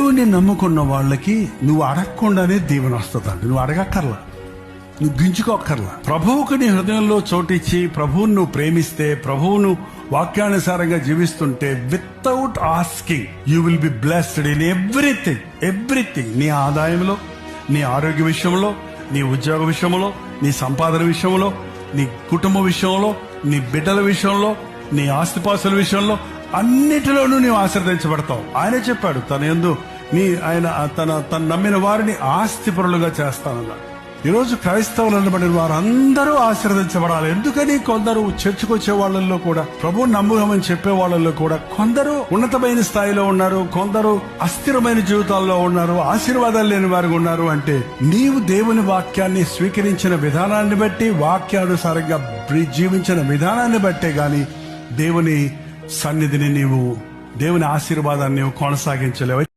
దేవుణ్ణి నమ్ముకున్న వాళ్ళకి నువ్వు అడగకుండానే దీవెన వస్తుందండి. నువ్వు అడగక్కర్లా, నువ్వు గింజుకోక్కర్లా. ప్రభువుకు నీ హృదయంలో చోటిచ్చి ప్రభువును నువ్వు ప్రేమిస్తే, ప్రభువును వాక్యానుసారంగా జీవిస్తుంటే, without asking you will be blessed in everything. నీ ఆదాయంలో, నీ ఆరోగ్య విషయంలో, నీ ఉద్యోగ విషయంలో, నీ సంపాదన విషయంలో, నీ కుటుంబ విషయంలో, నీ బిడ్డల విషయంలో, నీ ఆస్తిపాస్తుల విషయంలో, అన్నిటిలోనూ నీవు ఆశీర్వదించబడతావు. ఆయన చెప్పాడు తన నమ్మిన వారిని ఆస్తిపరులుగా చేస్తానన్నాడు. ఈరోజు క్రైస్తవులు అనబడిన వారందరూ ఆశీర్వదించబడాలి. ఎందుకని కొందరు చర్చకు వచ్చే వాళ్ళల్లో కూడా, ప్రభు నమ్ముదామని చెప్పే వాళ్ళల్లో కూడా కొందరు ఉన్నతమైన స్థాయిలో ఉన్నారు, కొందరు అస్థిరమైన జీవితాల్లో ఉన్నారు, ఆశీర్వాదాలు లేని వారు ఉన్నారు. అంటే నీవు దేవుని వాక్యాన్ని స్వీకరించిన విధానాన్ని బట్టి, వాక్యానుసారంగా జీవించిన విధానాన్ని బట్టే గాని దేవుని సన్నిధిని నీవు, దేవుని ఆశీర్వాదాన్ని నీవు కొనసాగించలేవు.